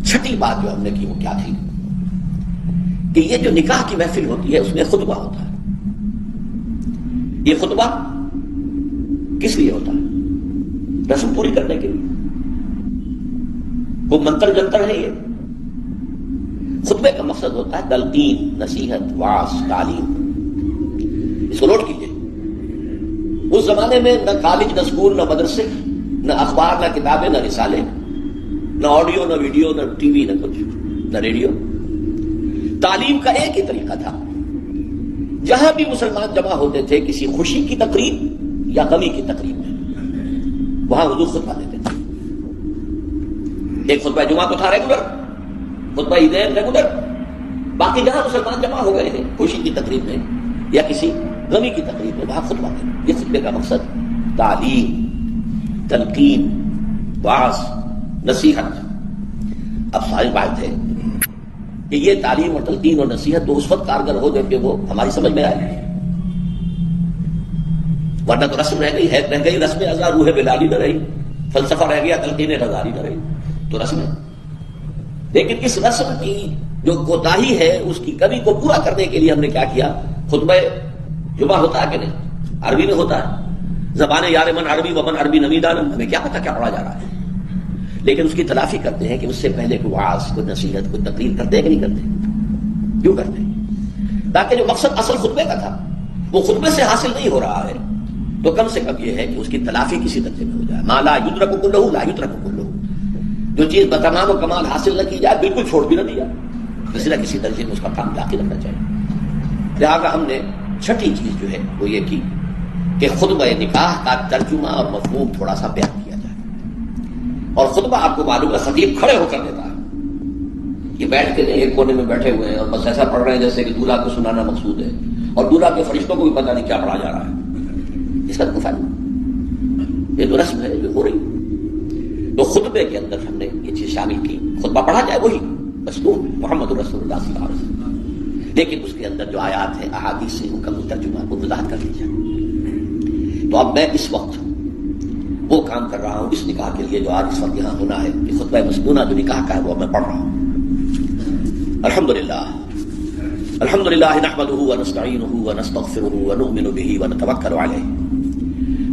چھٹی بات جو ہم نے کی وہ کیا تھی کہ یہ جو نکاح کی محفل ہوتی ہے اس میں خطبہ ہوتا ہے. یہ خطبہ کس لیے ہوتا ہے؟ رسم پوری کرنے کے لیے. وہ منتر جنتر ہے. یہ خطبے کا مقصد ہوتا ہے تلقین، نصیحت، وعظ، تعلیم. اس کو نوٹ کیجیے. اس زمانے میں نہ کالج، نہ اسکول، نہ مدرسے، نہ اخبار، نہ کتابیں، نہ رسالے، نہ آڈیو، نہ ویڈیو، نہ ٹی وی، نہ کچھ، نہ ریڈیو. تعلیم کا ایک ہی طریقہ تھا. جہاں بھی مسلمان جمع ہوتے تھے کسی خوشی کی تقریب یا غمی کی تقریب میں، وہاں حضور خطبہ دیتے تھے. ایک خطبہ جمعہ تو تھا ریگولر، خطبہ عیدین ریگولر. باقی جہاں مسلمان جمع ہو گئے ہیں خوشی کی تقریب میں یا کسی غمی کی تقریب میں، وہاں خطبہ دیں. یہ خطبے کا مقصد تعلیم، تلقین، وعظ، نصیحت. اب ساری بات ہے کہ یہ تعلیم اور تلقین اور نصیحت تو اس وقت کارگر ہو جب کہ وہ ہماری سمجھ میں آئے، ورنہ تو رسم رہ گئی ہے، رہ گئی رسم ازا، روح بلالی نہ رہی، فلسفہ رہ گیا، تلقین غزالی نہ رہی. تو رسم ہے. لیکن اس رسم کی جو کوتاہی ہے اس کی کمی کو پورا کرنے کے لیے ہم نے کیا کیا؟ خطبہ جمعہ ہوتا ہے کہ نہیں؟ عربی میں ہوتا ہے. زبان یار من عربی ومن عربی نمیدان، ہمیں کیا پتا کیا پڑھا جا رہا ہے. لیکن اس کی تلافی کرتے ہیں کہ اس سے پہلے کوئی وعظ، کوئی نصیحت، کوئی تقریر کرتے ہیں کہ نہیں کرتے؟ کیوں کرتے ہیں؟ تاکہ جو مقصد اصل خطبے کا تھا وہ خطبے سے حاصل نہیں ہو رہا ہے تو کم سے کم یہ ہے کہ اس کی تلافی کسی درجے میں ہو جائے. ما لا یدرک کلہ لا یترک کلہ. جو چیز بتمام و کمال حاصل نہ کی جائے بالکل چھوڑ بھی نہ دیا، کسی نہ کسی درجے میں اس کا کام باقی رکھنا چاہیے. لہٰذا ہم نے چھٹی چیز جو ہے وہ یہ کی کہ خطبہ نکاح کا ترجمہ اور مفہوم تھوڑا سا بیان کیا جائے. اور خطبہ آپ کو معلوم ہے خطیب کھڑے ہو کر دیتا ہے. یہ بیٹھ کے ایک کونے میں بیٹھے ہوئے ہیں اور بس ایسا پڑھ رہے ہیں جیسے کہ دولہا کو سنانا مقصود ہے اور دولہا کے فرشتوں کو بھی پتہ نہیں کیا پڑھا جا رہا ہے. اس کا کوئی فائدہ نہیں. یہ تو رسم ہے جو ہو رہی. تو خطبے کے اندر ہم نے یہ چیز شامل کی. خطبہ پڑھا جائے وہی مصنون محمد رسول اللہ صلی اللہ علیہ وسلم، لیکن اس کے اندر جو آیات ہیں، احادیث سے مکمل ترجمہ کو وضاحت کر دی جائے. تو اب میں اس وقت وہ کام کر رہا ہوں اس نکاح کے لیے جو آج اس وقت یہاں ہونا ہے کہ خطبہ مسنونہ جو نکاح کا ہے وہ میں پڑھ رہا ہوں. الحمدللہ الحمدللہ نحمده ونستعینه ونستغفره ونؤمن به ونتوکل علیہ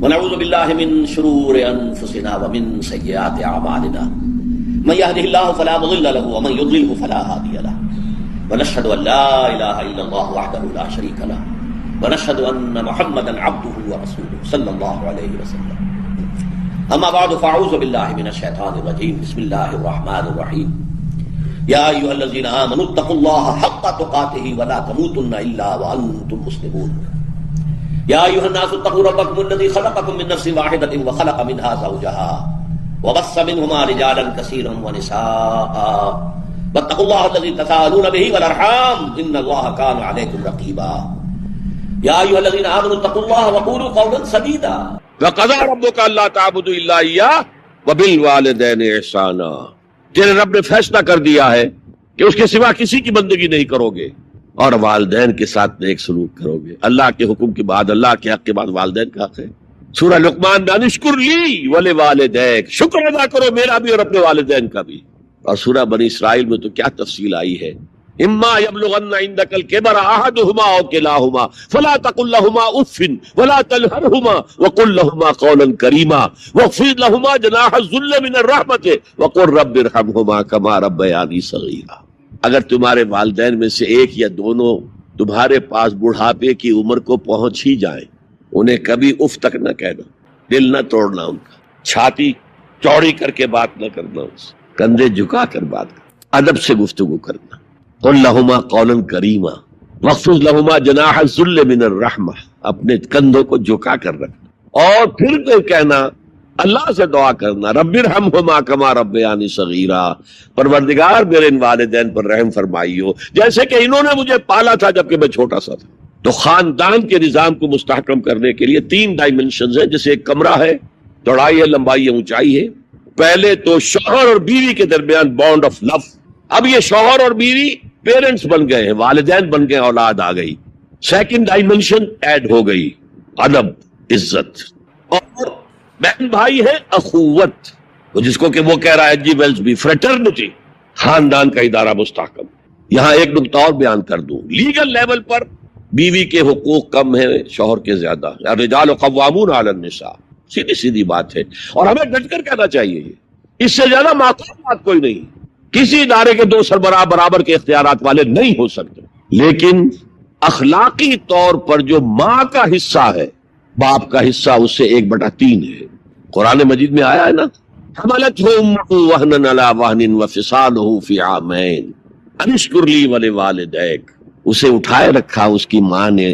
ونعوذ باللہ من شرور انفسنا ومن سیئات اعمالنا من يهده الله فلا مضل له ومن يضلل فلا هادي له ونشهد ان لا اله الا الله وحده لا شريك له ونشهد ان محمدا عبده ورسوله صلى الله عليه وسلم اما بعد فاعوذ باللہ من الشیطان الرجیم بسم اللہ الرحمن الرحیم یا ایھا الذین آمنوا اتقوا اللہ حق تقاته ولا تموتن الا وانتم مسلمون یا ایھا الناس اتقوا ربکم الذی خلقکم من نفس واحدۃ وخلق منها زوجها وبث منهما رجالا كثيرا ونساء واتقوا الله الذي تساءلون به والارحام ان الله كان عليكم رقيبا یا ایھا الذین آمنوا اتقوا الله وقولوا قولا سدیدا وَقَضَىٰ رَبُّكَ أَلَّا تَعْبُدُوا إِلَّا إِيَّاهُ وَبِالْوَالِدَيْنِ إِحْسَانًا، تیرے رب نے فیصلہ کر دیا ہے کہ اس کے سوا کسی کی بندگی نہیں کرو گے اور والدین کے ساتھ نیک سلوک کرو گے۔ اللہ کے حکم کے بعد، اللہ کے حق کے بعد والدین کا حق ہے۔ سورہ لقمان میں انشکر لی ولوالدیک، شکر ادا کرو میرا بھی اور اپنے والدین کا بھی۔ اور سورہ بنی اسرائیل میں تو کیا تفصیل آئی ہے، اما یبلغن عندک الکبر احدہما او کلاہما فلا تقل لہما اف ولا تنہرہما وقل لہما قولا کریما واخفض لہما جناح الذل من الرحمۃ وقل رب ارحمہما کما ربیانی صغیرا۔ اگر تمہارے والدین میں سے ایک یا دونوں تمہارے پاس بڑھاپے کی عمر کو پہنچ ہی جائیں، انہیں کبھی اف تک نہ کہنا، دل نہ توڑنا ان کا، چھاتی چوڑی کر کے بات نہ کرنا، کندھے جھکا کر بات کرنا، ادب سے گفتگو کرنا۔ قل لہما قولا کریما واخفض لہما جناح الذل من الرحمہ، اپنے کندھوں کو جھکا کر رکھنا، اور پھر کہنا اللہ سے دعا کرنا رب ارحمہما کما ربیانی صغیرا، پروردگار میرے ان والدین پر رحم فرمائیو جیسے کہ انہوں نے مجھے پالا تھا جبکہ میں چھوٹا سا تھا۔ تو خاندان کے نظام کو مستحکم کرنے کے لیے 3 ڈائمنشنز ہیں، جیسے ایک کمرہ ہے، چوڑائی ہے، لمبائی ہے، اونچائی ہے۔ پہلے تو شوہر اور بیوی کے درمیان بانڈ آف لو، اب یہ شوہر اور بیوی پیرنٹس بن گئے ہیں، والدین بن گئے، اولاد آ گئی۔ سیکنڈ ڈائمنشن ایڈ ہو گئی، ادب، عزت، اور بہن بھائی ہے اخوت، جس کو کہ وہ کہہ رہا ہے جی ویلز بھی فریٹرنٹی، خاندان کا ادارہ مستحکم۔ یہاں ایک نقطہ اور بیان کر دوں، لیگل لیول پر بیوی کے حقوق کم ہیں شوہر کے زیادہ، الرجال قوامون علی النساء، سیدھی سیدھی بات ہے، اور ہمیں ڈٹ کر کہنا چاہیے اس سے زیادہ معقول بات کوئی نہیں۔ کسی ادارے کے 2 سربراہ برابر کے اختیارات والے نہیں ہو سکتے، لیکن اخلاقی طور پر جو ماں کا حصہ ہے، باپ کا حصہ اس سے 1/3 ہے۔ قرآن مجید میں آیا ہے نا، حملتہ امہ وہنا علی وہن وفصالہ فی عامین ان اشکر لی ولوالدیک، اسے اٹھائے رکھا اس کی ماں نے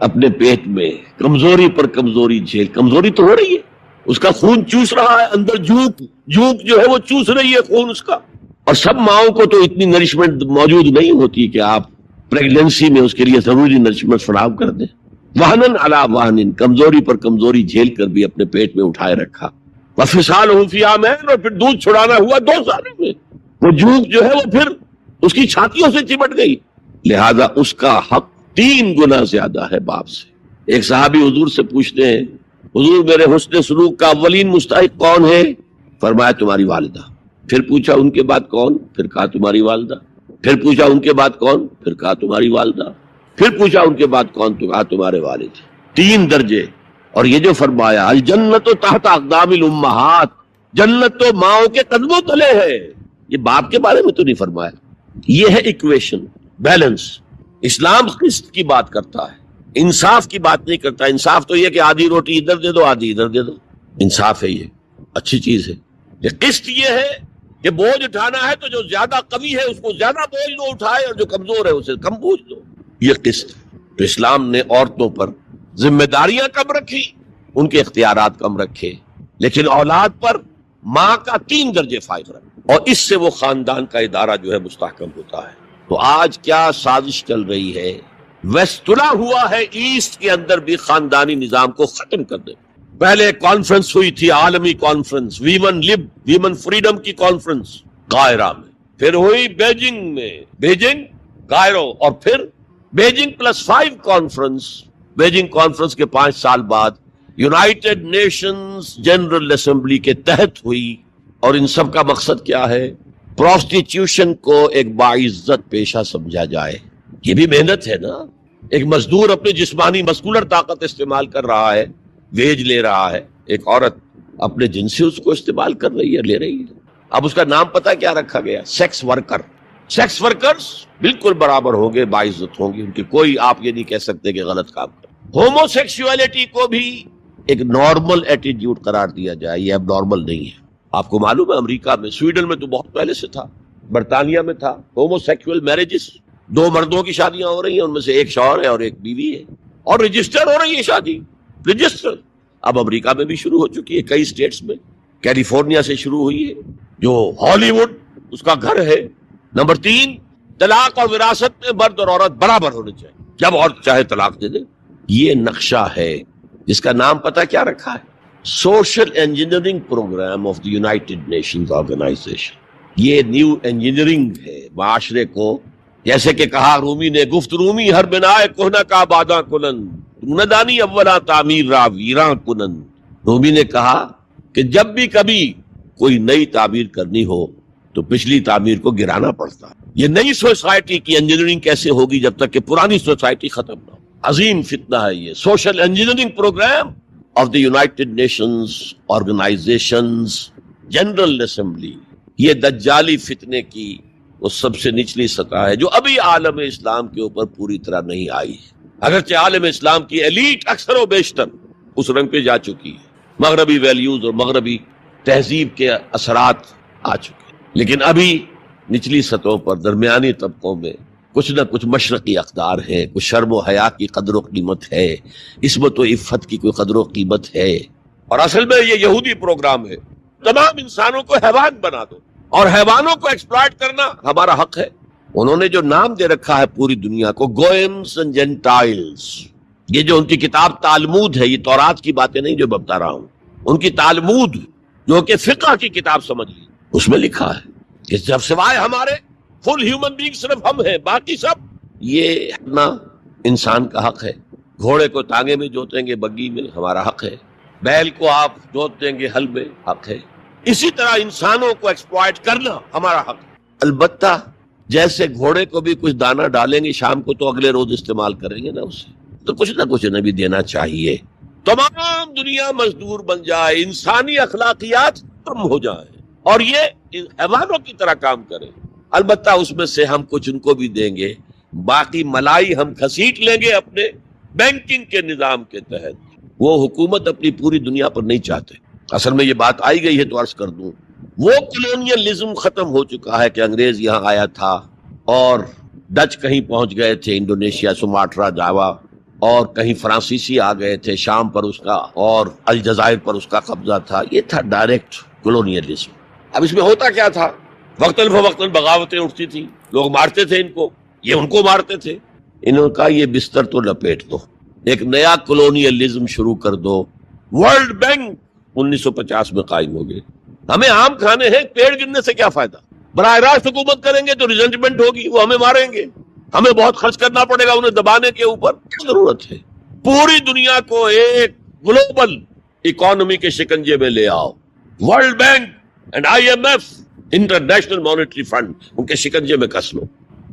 اپنے پیٹ میں، کمزوری پر کمزوری جھیل، کمزوری تو ہو رہی ہے، اس کا خون چوس رہا ہے، اندر جھوک جو ہے وہ چوس رہی ہے خون اس کا، اور سب ماؤں کو تو اتنی نرشمنٹ موجود نہیں ہوتی کہ آپ پریگننسی میں اس کے لیے ضروری نرشمنٹ فراہم کر دیں۔ وہنن علی وہن، کمزوری پر کمزوری جھیل کر بھی اپنے پیٹ میں اٹھائے رکھا، وفصالہ فی عامین، اور پھر دودھ چھڑانا ہوا 2 سالوں میں، وہ جھوک جو ہے وہ پھر اس کی چھاتیوں سے چمٹ گئی، لہذا اس کا حق 3 گنا زیادہ ہے باپ سے۔ ایک صحابی حضور سے پوچھتے ہیں حضور میرے حسن سلوک کا اولین مستحق کون ہے؟ فرمایا تمہاری والدہ۔ پھر پوچھا ان کے بعد کون؟ پھر کہا تمہاری والدہ۔ پھر پوچھا ان کے بعد کون؟ پھر کہا تمہاری والدہ۔ پھر پوچھا ان کے بعد کون؟ تو کہا تمہارے والد۔ 3 درجے۔ اور یہ جو فرمایا الجنت تحت اقدام الامہات، جنت تو ماؤں کے قدموں تلے ہے، یہ باپ کے بارے میں تو نہیں فرمایا۔ یہ ہے ایکویشن، بیلنس۔ اسلام قسط کی بات کرتا ہے، انصاف کی بات نہیں کرتا۔ انصاف تو یہ کہ آدھی روٹی ادھر دے دو آدھی ادھر دے دو، انصاف ہے، یہ اچھی چیز ہے۔ یہ قسط یہ ہے کہ بوجھ اٹھانا ہے تو جو زیادہ قوی ہے اس کو زیادہ بوجھ دو اٹھائے، اور جو کمزور ہے اسے کم بوجھ دو، یہ قسط۔ تو اسلام نے عورتوں پر ذمہ داریاں کم رکھی، ان کے اختیارات کم رکھے، لیکن اولاد پر ماں کا 3 درجے فائق رکھا، اور اس سے وہ خاندان کا ادارہ جو ہے مستحکم ہوتا ہے۔ تو آج کیا سازش چل رہی ہے؟ ویسٹ تلا ہوا ہے ایسٹ کے اندر بھی خاندانی نظام کو ختم کر دے۔ پہلے کانفرنس ہوئی تھی، عالمی کانفرنس، ویمن فریڈم کی کانفرنس قاہرہ میں، پھر ہوئی بیجنگ میں، بیجنگ، کائرو، اور پھر بیجنگ +5 کانفرنس۔ بیجنگ کانفرنس کے 5 سال بعد یونائٹڈ نیشنز جنرل اسمبلی کے تحت ہوئی، اور ان سب کا مقصد کیا ہے؟ پروسٹیٹیوشن کو ایک باعزت پیشہ سمجھا جائے۔ یہ بھی محنت ہے نا، ایک مزدور اپنی جسمانی مسکولر طاقت استعمال کر رہا ہے ویج لے رہا ہے، ایک عورت اپنے جنس سے اس کو استعمال کر رہی ہے، لے رہی ہے. اب اس کا نام پتہ کیا رکھا گیا؟ Sex worker. سیکس ورکرز بالکل برابر ہوں گے، باعزت ہوں گے، ان کی کوئی آپ یہ نہیں کہہ سکتے کہ غلط کام کریں. ہومو سیکسولیٹی کو بھی ایک نارمل ایٹیٹیوڈ قرار دیا جائے، یہ اب نارمل نہیں ہے. آپ کو معلوم ہے امریکہ میں، سویڈن میں تو بہت پہلے سے تھا، برطانیہ میں تھا، ہومو سیکسول میرجز، دو مردوں کی شادیاں ہو رہی ہیں، ان میں سے ایک شوہر ہے اور ایک بیوی ہے، اور رجسٹرڈ ہو رہی ہے شادی، رجسٹرڈ. اب امریکہ میں بھی شروع ہو چکی ہے، کئی اسٹیٹس میں، کیلیفورنیا سے شروع ہوئی ہے جو ہالی ووڈ اس کا گھر ہے. نمبر 3، طلاق اور وراثت میں مرد اور عورت برابر ہونے چاہیے، جب عورت چاہے طلاق دے دے. یہ نقشہ ہے جس کا نام پتہ کیا رکھا ہے؟ Social engineering program of the United Nations organization. یہ نیو انجینئرنگ ہے معاشرے کو، جیسے کہ کہا رومی نے، گفت رومی ہر بنائے کوہنا کا باداں کنن ندانی اولا تعمیر را ویراں کنن. رومی نے کہا کہ جب بھی کبھی کوئی نئی تعمیر کرنی ہو تو پچھلی تعمیر کو گرانا پڑتا ہے. یہ نئی سوسائٹی کی انجینئرنگ کیسے ہوگی جب تک کہ پرانی سوسائٹی ختم نہ ہو؟ عظیم فتنہ ہے یہ social engineering program of the United Nations organizations general assembly. یہ دجالی فتنے کی وہ سب سے نچلی سطح ہے جو ابھی عالم اسلام کے اوپر پوری طرح نہیں آئی ہے. اگرچہ عالم اسلام کی ایلیٹ اکثر و بیشتر اس رنگ پہ جا چکی ہے، مغربی ویلیوز اور مغربی تہذیب کے اثرات آ چکے ہیں، لیکن ابھی نچلی سطحوں پر درمیانی طبقوں میں کچھ نہ کچھ مشرقی اقدار ہے، کچھ شرم و حیا کی قدر و قیمت ہے، عصمت و عفت کی کوئی قدر و قیمت ہے. اور اصل میں یہ یہودی پروگرام ہے، تمام انسانوں کو حیوان بنا دو، اور حیوانوں کو ایکسپلائٹ کرنا ہمارا حق ہے. انہوں نے جو نام دے رکھا ہے پوری دنیا کو، گوئمز اینڈ جینٹائلز. یہ جو ان کی کتاب تالمود ہے، یہ تورات کی باتیں نہیں جو میں بتا رہا ہوں، ان کی تالمود جو کہ فقہ کی کتاب سمجھ لی، اس میں لکھا ہے کہ جب سوائے ہمارے فل ہیومن بینگ صرف ہم ہیں، باقی سب یہ اپنا انسان کا حق ہے. گھوڑے کو تانگے میں جوتیں گے بگی میں، ہمارا حق ہے. بیل کو آپ جوت دیں گے ہل میں، حق ہے. اسی طرح انسانوں کو ایکسپلائٹ کرنا ہمارا حق ہے. البتہ جیسے گھوڑے کو بھی کچھ دانہ ڈالیں گے شام کو تو اگلے روز استعمال کریں گے نا اسے، تو کچھ نہ کچھ انہیں بھی دینا چاہیے. تمام دنیا مزدور بن جائے، انسانی اخلاقیات کم ہو جائیں اور یہ حیوانوں کی طرح کام کریں. البتہ اس میں سے ہم کچھ ان کو بھی دیں گے، باقی ملائی ہم کھسیٹ لیں گے اپنے بینکنگ کے نظام کے تحت. وہ حکومت اپنی پوری دنیا پر نہیں چاہتے. اصل میں یہ بات آئی گئی ہے تو عرض کر دوں، وہ کلونیلزم ختم ہو چکا ہے کہ انگریز یہاں آیا تھا اور ڈچ کہیں پہنچ گئے تھے، انڈونیشیا، سماٹرا، جاوا، اور کہیں فرانسیسی آ گئے تھے، شام پر اس کا اور الجزائر پر اس کا قبضہ تھا. یہ تھا ڈائریکٹ کلونیلزم. اب اس میں ہوتا کیا تھا؟ وقتاً فوقتاً بغاوتیں اٹھتی تھیں، لوگ مارتے تھے ان کو، یہ ان کو مارتے تھے. انہوں نے کہا یہ بستر تو لپیٹ دو، ایک نیا کلونیلزم شروع کر دو. ورلڈ بینک 1950 میں قائم ہو گئے. ہمیں آم کھانے ہیں، پیڑ گرنے سے کیا فائدہ؟ براہ راست حکومت کریں گے تو ریزنٹمنٹ ہوگی، وہ ہمیں ماریں گے، ہمیں بہت خرچ کرنا پڑے گا انہیں دبانے کے اوپر. کیا ضرورت ہے؟ پوری دنیا کو ایک گلوبل اکانومی کے شکنجے میں لے آؤ. World Bank and IMF، International Monetary Fund, ان کے شکنجے میں کس لو،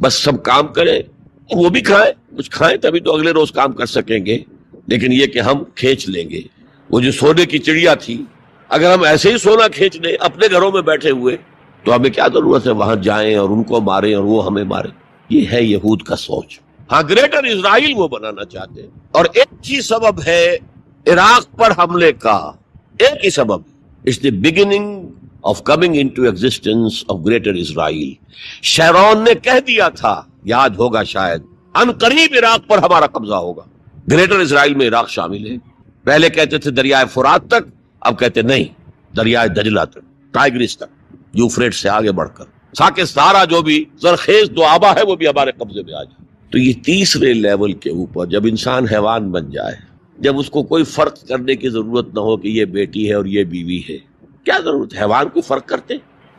بس سب کام کریں، وہ بھی کھائیں، کچھ کھائیں تبھی تو اگلے روز کام کر سکیں گے. لیکن یہ کہ ہم کھینچ لیں گے. وہ جو سونے کی چڑیا تھی، اگر ہم ایسے ہی سونا کھینچ لیں اپنے گھروں میں بیٹھے ہوئے تو ہمیں کیا ضرورت ہے وہاں جائیں اور ان کو ماریں اور وہ ہمیں ماریں. یہ ہے یہود کا سوچ. ہاں، گریٹر اسرائیل وہ بنانا چاہتے ہیں. اور ایک ہی سبب ہے عراق پر حملے کا، ایک ہی سبب. It's the beginning of coming into existence of greater Israel. Sharon نے کہہ دیا تھا، یاد ہوگا شاید، ان قریب عراق پر ہمارا قبضہ ہوگا. گریٹر اسرائیل میں عراق شامل ہے. پہلے کہتے تھے دریائے فرات تک، اب کہتے نہیں، دریائے دجلہ تک، ٹائگرس تک، یوفریٹ سے آگے بڑھ کر تاکہ سارا جو بھی زرخیز دوآبا ہے وہ بھی ہمارے قبضے میں آ جائے. تو یہ تیسرے لیول کے اوپر جب انسان حیوان بن جائے، جب اس کو کوئی فرق کرنے کی ضرورت نہ ہو کہ یہ بیٹی ہے اور یہ بیوی ہے، کیا ضرورت ہے؟ حیوان کو فرق کرتے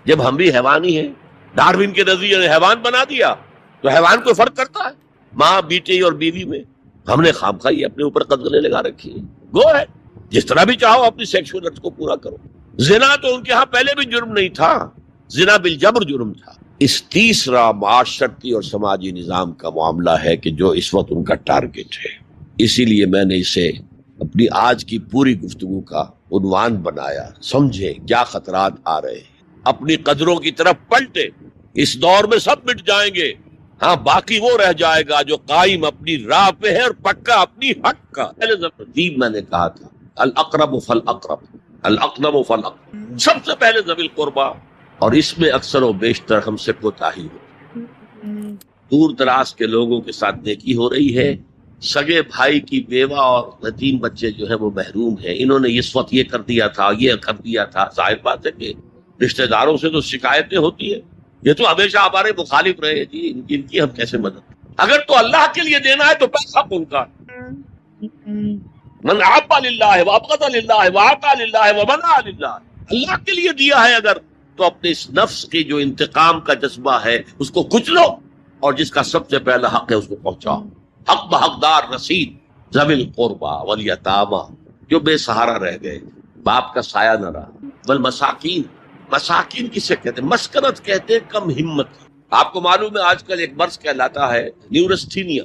جب ہم بھی حیوان ہی ہیں. ڈارون کے نظریے نے حیوان بنا دیا تو حیوان کو فرق کرتا ہے ماں بیٹی اور بیوی میں. ہم نے خامخواہ اپنے اوپر قدغنیں لگا رکھی ہیں. گو ہے، جس طرح بھی چاہو اپنی سیکشول ارتھ کو پورا کرو. زنا تو ان کے ہاں پہلے بھی جرم نہیں تھا، زنا بالجبر جرم تھا. اس تیسرا معاشرتی اور سماجی نظام کا معاملہ ہے کہ جو اس وقت ان کا ٹارگٹ ہے. اسی لیے میں نے اسے اپنی آج کی پوری گفتگو کا عنوان بنایا. سمجھے کیا خطرات آ رہے ہیں، اپنی قدروں کی طرف پلٹے. اس دور میں سب مٹ جائیں گے، ہاں باقی وہ رہ جائے گا جو قائم اپنی راہ پہ ہے اور پکا اپنی حق کا. ترتیب میں نے کہا تھا الاقرب فالاقرب، الاقرب فالاقرب، سب سے پہلے ذوی القربیٰ، اور اس میں اکثر و بیشتر ہم سے کوتاہی ہو. دور دراز کے لوگوں کے ساتھ نیکی ہو رہی ہے. سگے بھائی کی بیوہ اور یتیم بچے جو ہے وہ محروم ہیں. انہوں نے اس وقت یہ کر دیا تھا، یہ کر دیا تھا. ظاہر بات ہے کہ رشتہ داروں سے تو شکایتیں ہوتی ہیں، یہ تو ہمیشہ ہمارے مخالف رہے جی، ان کی ہم کیسے مدد. اگر تو اللہ کے لیے دینا ہے تو پیسہ ان کا. من احب للہ وابغض للہ واعطى للہ ومنع للہ، اللہ کے لیے دیا ہے اگر تو اپنے اس نفس کی جو انتقام کا جذبہ ہے اس کو کچلو، اور جس کا سب سے پہلا حق ہے اس کو پہنچاؤ. حق بحقدار رسید، ذوی القربیٰ والیتامیٰ، جو بے سہارا رہ گئے، باپ کا سایہ نہ رہا. والمساکین، مساکین کسے کہتے ہیں؟ مسکنت کہتے ہیں کم ہمت. آپ کو معلوم ہے آج کل ایک مرض کہلاتا ہے نیورستھینیا.